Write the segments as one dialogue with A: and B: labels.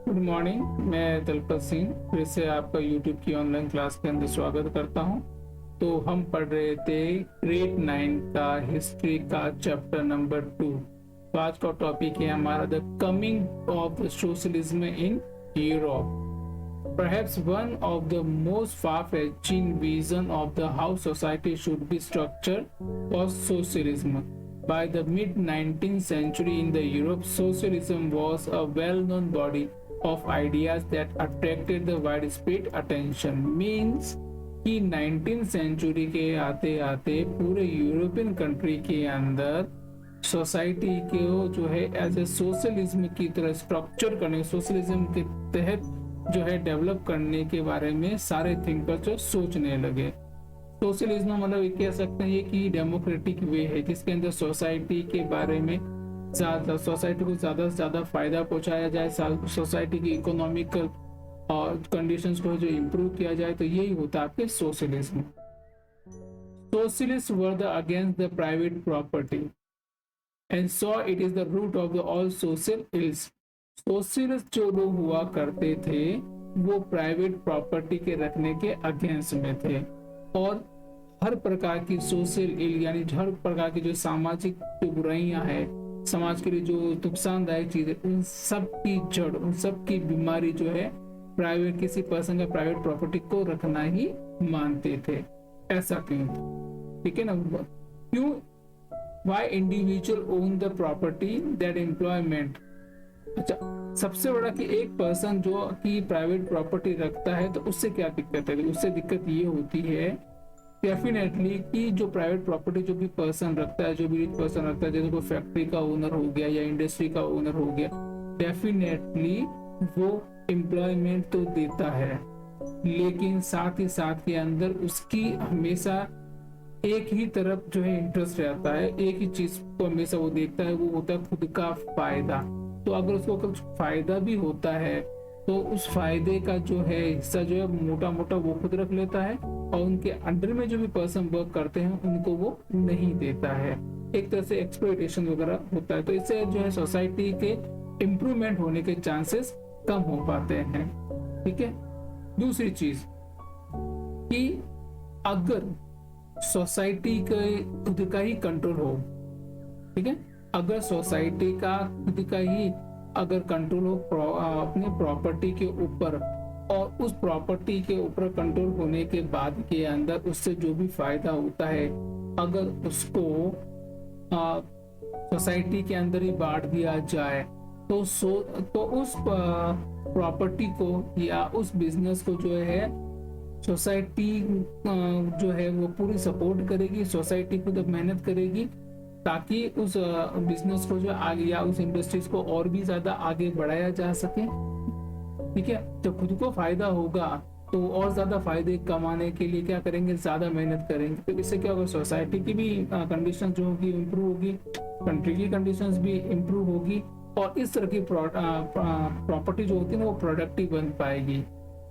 A: Good morning. मैं दलपत सिंह फिर से आपका यूट्यूब की ऑनलाइन क्लास के अंदर स्वागत करता हूं। तो हम पढ़ रहे थे ग्रेड 9 का हिस्ट्री का चैप्टर नंबर 2। तो आज का टॉपिक है हमारा the coming of socialism in Europe. Perhaps one of the most far-fetching vision of the how society should be structured was socialism. By the mid-19th century in the Europe, socialism was a well-known body of ideas that attracted the widespread attention. Means कि 19th century के आते आते पूरे European country के अंदर society को जो है एज ए सोशलिज्म की तरह स्ट्रक्चर करने, सोशलिज्म के तहत जो है डेवलप करने के बारे में सारे थिंकर जो सोचने लगे। सोशलिज्म मतलब कह सकते हैं कि डेमोक्रेटिक वे है जिसके अंदर सोसाइटी के बारे में सोसाइटी को ज्यादा से ज्यादा फायदा पहुंचाया जाए, सोसाइटी की इकोनॉमिकल और कंडीशंस को जो इम्प्रूव किया जाए, तो यही होता है आपके socialism. Socialist were the against the private property and saw it is the root of the all social ills. Socialist जो लोग हुआ करते थे वो प्राइवेट प्रॉपर्टी के रखने के अगेंस्ट में थे और हर प्रकार की सोशल इल यानी हर प्रकार की जो सामाजिक जो बुराइयां हैं, समाज के लिए जो नुकसानदायक चीजें, उन सब की जड़, उन सब की बीमारी जो है प्राइवेट किसी पर्सन का प्राइवेट प्रॉपर्टी को रखना ही मानते थे। ऐसा क्यों? ठीक है ना? क्यों? Why individual own the property that employment. अच्छा, सबसे बड़ा कि एक पर्सन जो कि प्राइवेट प्रॉपर्टी रखता है तो उससे क्या दिक्कत है? उससे दिक्कत ये होती है डेफिनेटली कि जो प्राइवेट प्रॉपर्टी जो भी पर्सन रखता है, जो भी रिच पर्सन रखता है, जैसे कोई फैक्ट्री का ओनर हो गया या इंडस्ट्री का ओनर हो गया, डेफिनेटली वो एम्प्लॉयमेंट तो देता है, लेकिन साथ ही साथ के अंदर उसकी हमेशा एक ही तरफ जो है इंटरेस्ट रहता है, एक ही चीज को हमेशा वो देखता है, वो होता है खुद का फायदा। तो अगर उसको कुछ फायदा भी होता है तो उस फायदे का जो है हिस्सा जो है मोटा मोटा वो खुद रख लेता है और उनके अंडर में जो भी पर्सन वर्क करते हैं उनको वो नहीं देता है। एक तरह से एक्सप्लॉयटेशन वगैरह होता है। तो इससे जो है सोसाइटी के इम्प्रूवमेंट होने के चांसेस कम हो पाते हैं। ठीक है। दूसरी चीज कि अगर सोसाइटी का खुद का ही कंट्रोल हो, ठीक है, अगर सोसाइटी का खुद का ही अगर कंट्रोल हो अपने प्रॉपर्टी के ऊपर और उस प्रॉपर्टी के ऊपर कंट्रोल होने के बाद के अंदर उससे जो भी फायदा होता है अगर उसको सोसाइटी के अंदर ही बांट दिया जाए तो उस प्रॉपर्टी को या उस बिजनेस को जो है सोसाइटी जो है वो पूरी सपोर्ट करेगी। सोसाइटी खुद मेहनत करेगी ताकि उस बिजनेस को जो आगे या उस इंडस्ट्रीज को और भी ज्यादा आगे बढ़ाया जा सके। ठीक है। जब खुद को फायदा होगा तो और ज्यादा फायदे कमाने के लिए क्या करेंगे? ज्यादा मेहनत करेंगे। तो इससे क्या होगा? सोसाइटी की भी कंडीशन जो होगी इम्प्रूव होगी, कंट्री की कंडीशंस भी इम्प्रूव होगी और इस तरह की प्रॉपर्टी जो होती है वो प्रोडक्टिव बन पाएगी।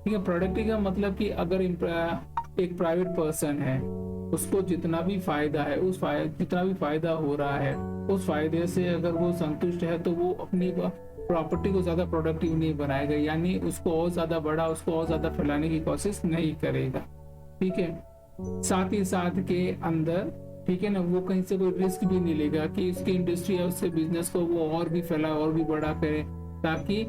A: ठीक है। प्रोडक्टिव का मतलब कि अगर एक प्राइवेट पर्सन है उसको जितना भी फायदा है जितना भी फायदा हो रहा है उस फायदे से अगर वो संतुष्ट है तो वो अपनी प्रॉपर्टी को ज्यादा प्रोडक्टिव नहीं बनाएगा, यानी उसको और ज्यादा बड़ा, उसको और ज्यादा फैलाने की कोशिश नहीं करेगा। ठीक है। साथ ही साथ के अंदर, ठीक है ना, वो कहीं से कोई रिस्क भी नहीं लेगा कि उसकी इंडस्ट्री या उसके बिजनेस को वो और भी फैलाए और भी बड़ा करे ताकि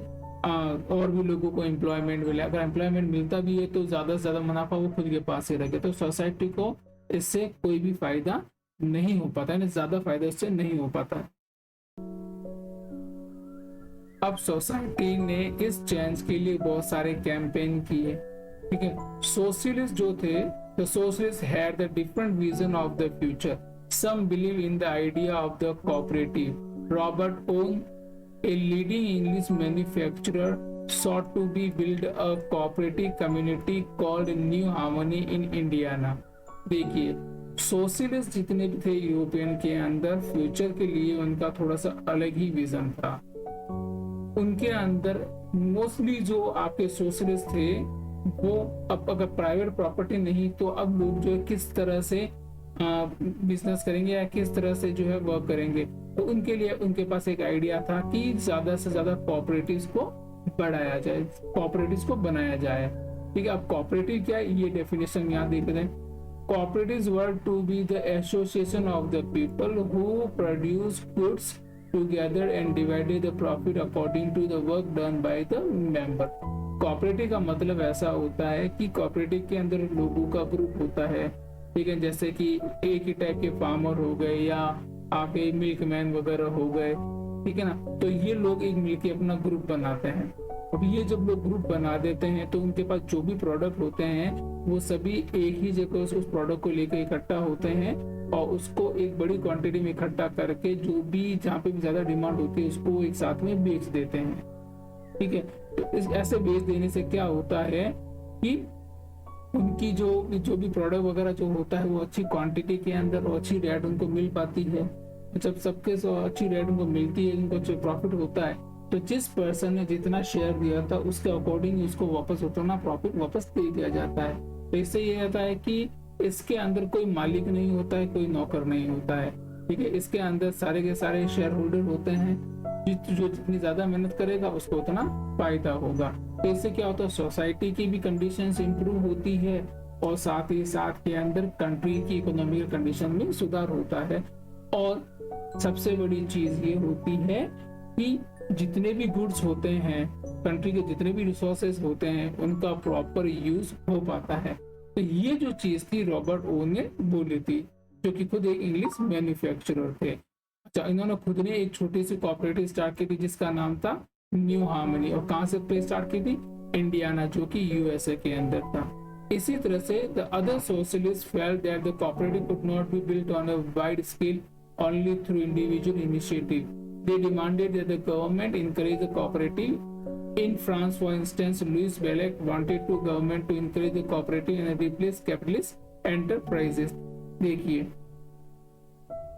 A: और भी लोगों को एम्प्लॉयमेंट मिले। अगर एम्प्लॉयमेंट मिलता भी है तो ज्यादा से ज्यादा मुनाफा वो खुद के पास ही रखे। तो सोसाइटी को इससे कोई भी फायदा नहीं हो पाता है, ज्यादा फायदा इससे नहीं हो पाता। अब सोसाइटी ने इस चेंज के लिए बहुत सारे कैंपेन किए। ठीक है। सोशलिस्ट जो थे, the socialist had the different vision of the future. Some believe in the idea of the cooperative. Robert Owen, a leading English manufacturer, sought to be build a cooperative community called New Harmony in Indiana। देखिए, socialist जितने भी थे European के अंदर future के लिए उनका थोड़ा सा अलग ही विजन था। उनके अंदर मोस्टली जो आपके सोशलिस्ट थे वो अब अगर प्राइवेट प्रॉपर्टी नहीं तो अब लोग जो है किस तरह से बिजनेस करेंगे या किस तरह से जो है वर्क करेंगे। तो उनके लिए उनके पास एक आइडिया था कि ज्यादा से ज्यादा कोऑपरेटिव्स को बढ़ाया जाए, कॉपरेटिव को बनाया जाए। ठीक है, अब कॉपरेटिव क्या है, ये डेफिनेशन यहाँ देख रहे हैं। Cooperatives were to be the association of the people who produce goods together and divided the profit according to the work done by the member। Cooperative का मतलब ऐसा होता है कि कोऑपरेटिव के अंदर लोगों का ग्रुप होता है। ठीक है, जैसे कि एक ही टाइप के फार्मर हो गए या आपके मिल्कमैन वगैरह हो गए। ठीक है ना, तो ये लोग एक मिलके अपना ग्रुप बनाते हैं। अब ये जब लोग ग्रुप बना देते हैं तो उनके पास जो भी प्रोडक्ट होते हैं वो सभी एक ही जगह उस प्रोडक्ट को लेकर इकट्ठा होते हैं और उसको एक बड़ी क्वांटिटी में इकट्ठा करके जो भी जहाँ पे भी ज्यादा डिमांड होती है उसको एक साथ में बेच देते हैं। ठीक है, तो इस ऐसे बेच देने से क्या होता है कि उनकी जो भी प्रोडक्ट वगैरह जो होता है वो अच्छी क्वांटिटी के अंदर और अच्छी रेट उनको मिल पाती है। जब सबके अच्छी रेट उनको मिलती है, उनको जो प्रॉफिट होता है, तो जिस पर्सन ने जितना शेयर दिया था उसके अकॉर्डिंग उसको वापस उतना प्रॉफिट वापस दे दिया जाता है। तो इससे ये रहता है कि इसके अंदर कोई मालिक नहीं होता है, कोई नौकर नहीं होता है। ठीक है, इसके अंदर सारे के सारे शेयर होल्डर होते हैं। जो जितनी ज्यादा मेहनत करेगा उसको उतना फायदा होगा। तो इससे क्या होता है, सोसाइटी की भी कंडीशंस इंप्रूव होती है और साथ ही साथ के अंदर कंट्री की इकोनॉमिकल कंडीशन में सुधार होता है। और सबसे बड़ी चीज ये होती है कि जितने भी गुड्स होते हैं, कंट्री के जितने भी रिसोर्सेज होते हैं, उनका प्रॉपर यूज हो पाता है। तो ये जो चीज थी रॉबर्ट ओ ने बोली थी, जो कि खुद एक इंग्लिश मैन्युफैक्चरर थे। अच्छा, इन्होंने खुद ने एक छोटी सी कोऑपरेटिव स्टार्ट की थी जिसका नाम था न्यू हार्मनी। और कहाँ से स्टार्ट की थी, इंडियाना, जो कि यूएसए के अंदर था। इसी तरह से the other socialist felt that the cooperative could not be built on a wide scale only through individual initiative. They demanded that the government encourage the cooperative. In France, for instance, Louis Bellec wanted to government to encourage the cooperative and replace capitalist enterprises. देखिए,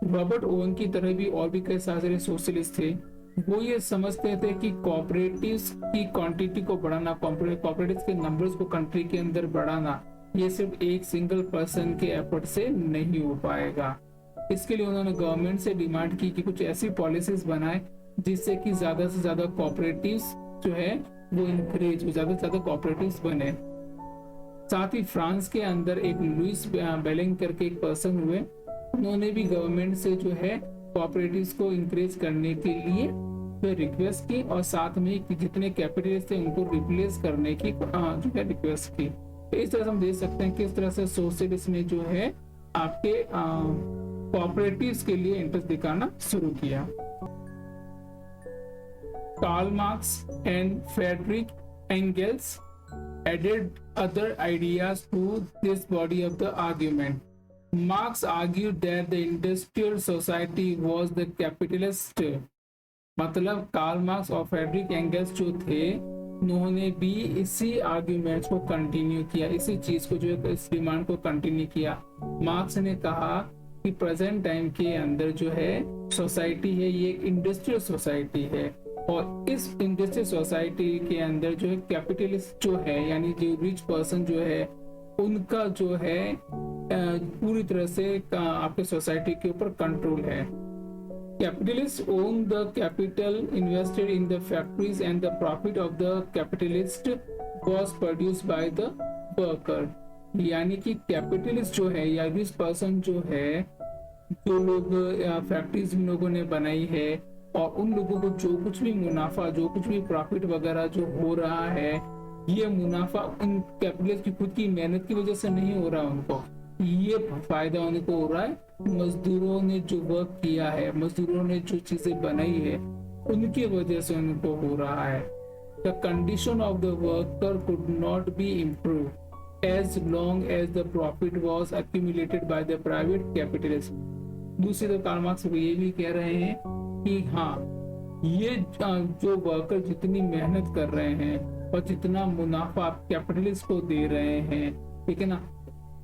A: Robert oven की तरह भी और भी कई सारे socialist थे। वो ये समझते थे कि कोऑपरेटिव्स की क्वांटिटी को बढ़ाना, कोऑपरेटिव्स के नंबर्स को कंट्री के अंदर बढ़ाना, ये सिर्फ एक सिंगल पर्सन के एफर्ट से नहीं हो पाएगा। इसके लिए उन्होंने गवर्नमेंट से डिमांड की कि कुछ ऐसी पॉलिसीज बनाए जिससे कि ज्यादा से ज्यादा कोऑपरेटिव्स जो है वो इंकरेज हो, ज्यादा से ज्यादा कोऑपरेटिव्स बने। साथ ही फ्रांस के अंदर एक लुइस बेलिंग करके एक पर्सन हुए, उन्होंने भी गवर्नमेंट से जो है कोऑपरेटिव्स को इंकरेज करने के लिए रिक्वेस्ट की और साथ में जितने कैपिटलिस्ट थे उनको रिप्लेस करने की जो है रिक्वेस्ट की। तो इस तरह से हम देख सकते हैं किस तरह से सोशलिस्ट ने जो है आपके कोऑपरेटिव्स के लिए इंटरेस्ट दिखाना शुरू किया। Karl Marx and Friedrich Engels added other ideas to this body of the argument. Marx argued that the industrial society was the capitalist। मतलब कार्ल मार्क्स और फ्रेडरिक एंगल्स जो थे उन्होंने भी इसी आर्ग्यूमेंट्स को कंटिन्यू किया, इसी चीज को जो है इस डिमांड को कंटिन्यू किया। मार्क्स ने कहा कि प्रेजेंट टाइम के अंदर जो है सोसाइटी है ये एक इंडस्ट्रियल सोसाइटी है और इस इंडस्ट्रियल सोसाइटी के अंदर जो है कैपिटलिस्ट जो है यानी जो रिच पर्सन जो है उनका जो है पूरी तरह से आपके सोसाइटी के ऊपर कंट्रोल है। Capitalist own the capital invested in the factories and the profit of the capitalist was produced by the worker. यानी कि कैपिटलिस्ट जो है या रिच पर्सन जो है, जो लोग फैक्ट्रीज उन लोगों ने बनाई है और उन लोगों को जो कुछ भी मुनाफा, जो कुछ भी प्रॉफिट वगैरह जो हो रहा है, ये मुनाफा उन कैपिटलिस्ट की खुद की मेहनत की वजह से नहीं हो रहा, उनको ये फायदा उनको हो रहा है मजदूरों ने जो वर्क किया है, मजदूरों ने जो चीजें बनाई है उनकी वजह से उनको हो रहा है। The condition of the worker could not be improve as long as the profit was accumulated by the private capitalist। दूसरी तरफ कार्ल मार्क्स ये भी कह रहे हैं कि हाँ, ये जो वर्कर जितनी मेहनत कर रहे हैं और जितना मुनाफा कैपिटलिस्ट को दे रहे हैं, ठीक है ना,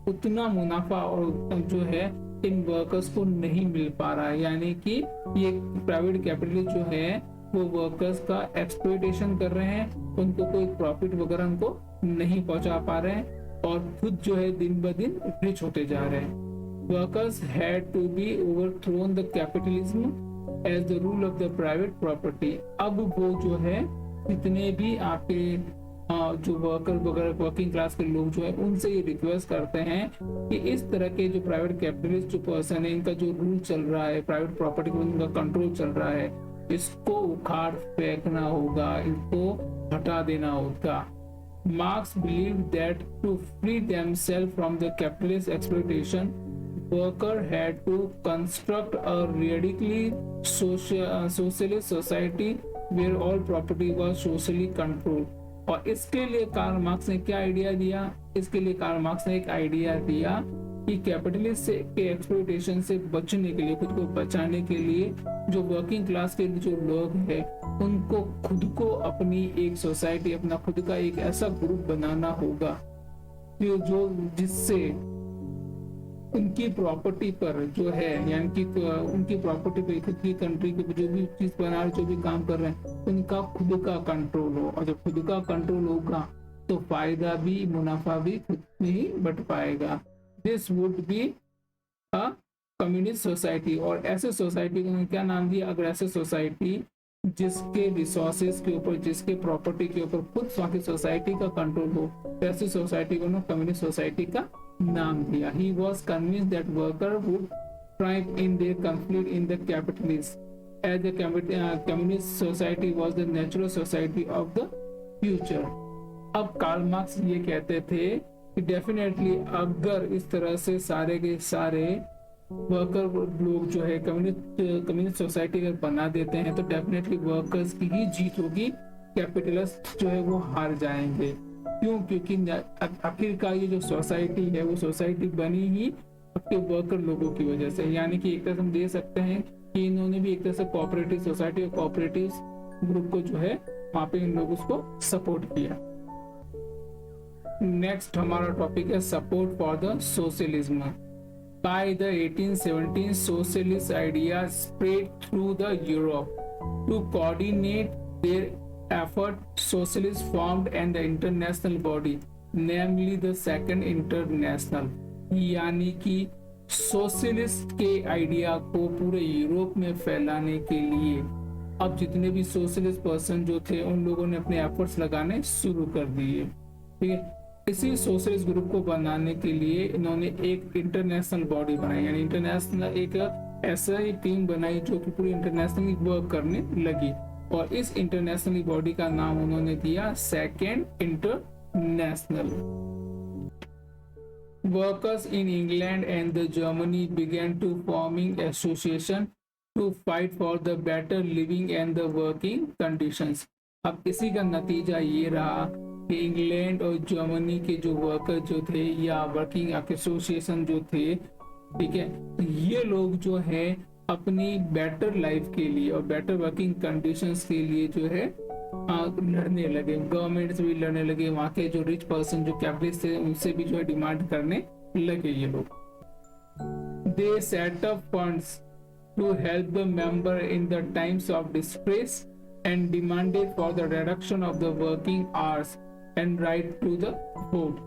A: उतना मुनाफा और जो है इन वर्कर्स को नहीं मिल पा रहा है। यानी कि ये प्राइवेट कैपिटलिस्ट जो है वो वर्कर्स का एक्सप्लॉयटेशन कर रहे हैं, उनको कोई प्रॉफिट वगैरह उनको नहीं पहुंचा पा रहे हैं और खुद जो है दिन ब दिन रिच होते जा रहे हैं। Workers had to be overthrown the capitalism as the rule of the private property. अब वो जो है जितने भी आपके जो वर्कर वगैरह वर्किंग क्लास के लोग जो है उनसे ये रिक्वेस्ट करते हैं कि इस तरह के जो प्राइवेट कैपिटलिस्ट जो पर्सन है, इनका जो रूल चल रहा है, प्राइवेट प्रॉपर्टी पर इनका कंट्रोल चल रहा है, इसको उखाड़ फेंकना होगा, इनको हटा देना होगा। Marx believed that to free themselves from the capitalist exploitation, worker had to construct a radically socialist society where all property was socially controlled। और इसके लिए कार्ल मार्क्स ने क्या आइडिया दिया? इसके लिए कार्ल मार्क्स ने एक आइडिया दिया कि कैपिटलिस्ट से के एक्सप्लॉइटेशन से बचने के लिए, खुद को बचाने के लिए जो वर्किंग क्लास के जो लोग हैं उनको खुद को अपनी एक सोसाइटी, अपना खुद का एक ऐसा ग्रुप बनाना होगा जो जिससे उनकी प्रॉपर्टी पर जो है, यानी कि उनकी प्रॉपर्टी पे, खुद की कंट्री के जो भी चीज बना रहे, जो भी काम कर रहे हैं, उनका खुद का कंट्रोल हो। और जब खुद का कंट्रोल होगा तो फायदा भी, मुनाफा भी खुद में ही बट पाएगा। This would be a communist society. और ऐसे सोसाइटी को क्या नाम दिया? अग्रेसिव सोसाइटी, जिसके रिसोर्सेज के ऊपर, जिसके प्रॉपर्टी के ऊपर खुद बाकी सोसाइटी का कंट्रोल हो, ऐसी सोसाइटी को ना कम्युनिस्ट सोसाइटी का नाम दिया। He was convinced that worker would triumph in their conflict in the capitalists, as the communist society was the natural society of the future। अब कार्ल मार्क्स ये कहते थे कि डेफिनेटली अगर इस तरह से सारे के सारे वर्कर लोग जो है कम्युनिस्ट सोसाइटी अगर बना देते हैं तो डेफिनेटली वर्कर्स की ही जीत होगी, कैपिटलिस्ट जो है वो हार जाएंगे। क्यों? क्योंकि आखिरकार ये जो सोसाइटी है वो सोसाइटी बनी ही आपके वर्कर लोगों की वजह से। यानी कि एक तरह से हम दे सकते हैं कि इन्होंने भी एक तरह से कोऑपरेटिव सोसाइटी और कोऑपरेटिव ग्रुप को जो है वहां पे इन लोगों को सपोर्ट किया। नेक्स्ट हमारा टॉपिक है support for the socialism. By the 1870s, socialist ideas spread through the Europe. To coordinate their effort, socialists formed an international body, namely the Second International। यानी कि सोशलिस्ट के आइडिया को पूरे Europe में फैलाने के लिए अब जितने भी सोशलिस्ट पर्सन जो थे उन लोगों ने अपने एफर्ट्स लगाने शुरू कर दिए। ठीक है, इसी सोशलिस्ट ग्रुप को बनाने के लिए इन्होंने एक इंटरनेशनल बॉडी बनाई, यानी इंटरनेशनल एक ऐसा ही टीम बनाई जो कि पूरी इंटरनेशनली वर्क करने लगी। और इस इंटरनेशनल बॉडी का नाम उन्होंने दिया second international. Workers in England and the Germany began to forming association to fight for the better living and the working conditions। अब इसी का नतीजा ये रहा कि इंग्लैंड और जर्मनी के जो वर्कर जो थे या वर्किंग एसोसिएशन जो थे, ठीक है, ये लोग जो है अपनी बेटर लाइफ के लिए और बेटर वर्किंग कंडीशंस के लिए जो है लड़ने लगे। गवर्नमेंट से भी लड़ने लगे, वहाँ के जो रिच पर्सन जो कैपिटलिस्ट थे उनसे भी जो है डिमांड करने लगे ये लोग। They set up funds to help the member in the times of distress and demanded for the reduction of the working hours and right to the vote.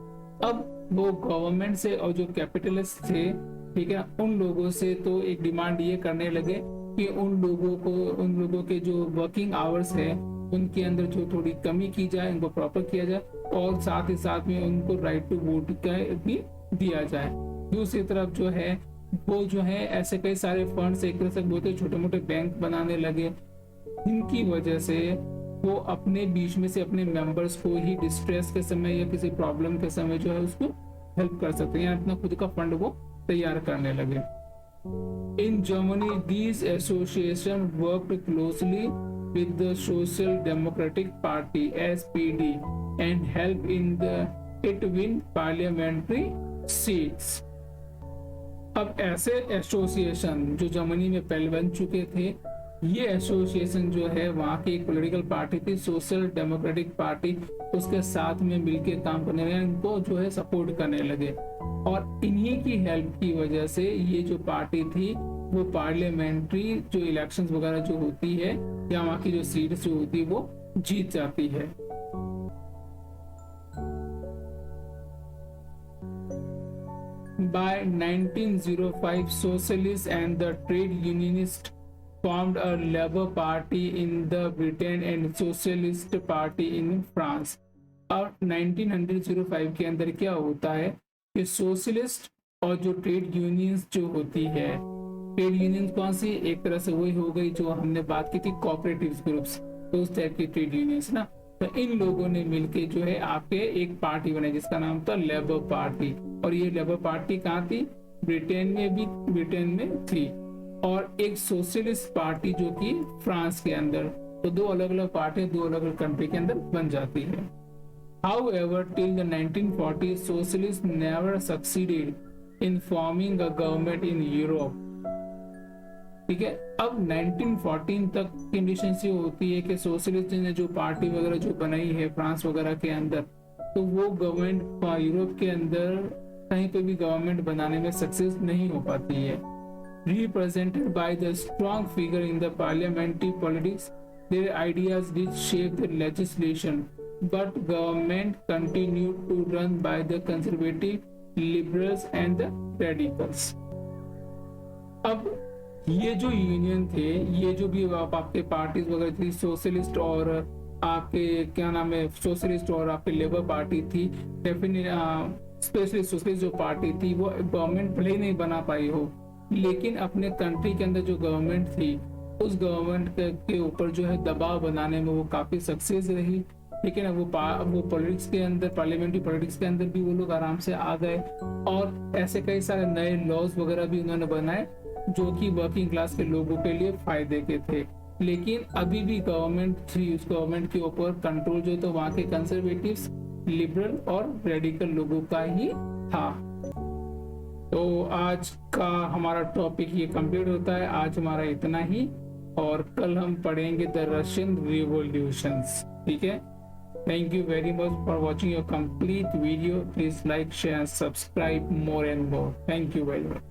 A: अब वो गवर्नमेंट से और जो कैपिटलिस्ट थे, ठीक है, उन लोगों से तो एक डिमांड ये करने लगे कि उन लोगों के जो वर्किंग आवर्स है उनके अंदर जो थोड़ी कमी की जाए, उनको प्रॉपर किया जाए और साथ ही साथ में उनको राइट टू वोट का भी दिया जाए। दूसरी तरफ जो है वो जो है ऐसे कई सारे फंड्स एक तरह से बहुत छोटे मोटे बैंक बनाने लगे, इनकी वजह से वो अपने बीच में से अपने मेंबर्स को ही डिस्ट्रेस के समय या किसी प्रॉब्लम के समय जो है उसको हेल्प कर सकते हैं, अपना खुद का फंड वो तैयार करने लगे। In Germany these association worked closely with the Social Democratic Party (SPD) and help in it win parliamentary seats। अब ऐसे एसोसिएशन जो जर्मनी में पहले बन चुके थे, ये एसोसिएशन जो है वहाँ की एक पॉलिटिकल पार्टी थी सोशल डेमोक्रेटिक पार्टी, उसके साथ में मिलकर काम करने लगे, इनको जो है सपोर्ट करने लगे और इन्हीं की हेल्प की वजह से ये जो पार्टी थी वो पार्लियामेंट्री जो इलेक्शंस वगैरह जो होती है या वहाँ की जो सीट्स जो होती है वो जीत जाती है। By 1905, socialists and the trade unionists formed a Labour Party in the Britain and Socialist Party in France। और 1905 के अंदर क्या होता है कि सोशलिस्ट और जो ट्रेड यूनियंस जो होती है, ट्रेड यूनियंस कौन सी, एक तरह से वही हो गई जो हमने बात की थी कोऑपरेटिव ग्रुप्स, तो उस टाइप की ट्रेड यूनियंस ना। तो इन लोगों ने मिलके जो है आपके एक पार्टी बनाई जिसका नाम था लेबर पार्टी। और ये लेबर पार्टी कहाँ थी, ब्रिटेन में थी। और एक सोशलिस्ट पार्टी जो कि फ्रांस के अंदर। तो दो अलग अलग पार्टी दो अलग अलग कंट्री के अंदर बन जाती है। However, till the 1940s, socialists never succeeded in forming a government in Europe। ठीक है, अब 1914 तक कंडीशन ये होती है कि सोशलिस्ट ने जो पार्टी वगैरह जो बनाई है फ्रांस वगैरह के अंदर, तो वो गवर्नमेंट यूरोप के अंदर कहीं पे भी गवर्नमेंट बनाने में सक्सेस नहीं हो पाती है। Represented by the strong figure in the parliamentary politics, their ideas did shape the legislation, but government continued to run by the conservative, liberals and the radicals। अब ये जो यूनियन थे, ये जो भी आपके पार्टीज वगैरह थी, सोशलिस्ट और आपके क्या नाम है, सोशलिस्ट और आपके लेबर पार्टी थी, स्पेशली सोशलिस्ट जो पार्टी थी वो गवर्नमेंट भले ही नहीं बना पाई हो, लेकिन अपने कंट्री के अंदर जो गवर्नमेंट थी उस गवर्नमेंट के ऊपर जो है दबाव बनाने में वो काफी सक्सेस रही। लेकिन अब वो पॉलिटिक्स के अंदर, पार्लियामेंट्री पॉलिटिक्स के अंदर भी वो लोग आराम से आ गए और ऐसे कई सारे नए लॉज वगैरह भी उन्होंने बनाए जो कि वर्किंग क्लास के लोगों के लिए फायदे के थे। लेकिन अभी भी गवर्नमेंट थी, उस गवर्नमेंट के ऊपर कंट्रोल जो तो वहाँ के कंजर्वेटिव्स, लिबरल और रेडिकल लोगों का ही था। तो आज का हमारा टॉपिक ये कंप्लीट होता है। आज हमारा इतना ही, और कल हम पढ़ेंगे द रशियन रिवॉल्यूशंस। ठीक है, thank you very much for watching your complete video. Please like, share, subscribe more and more. Thank you very much.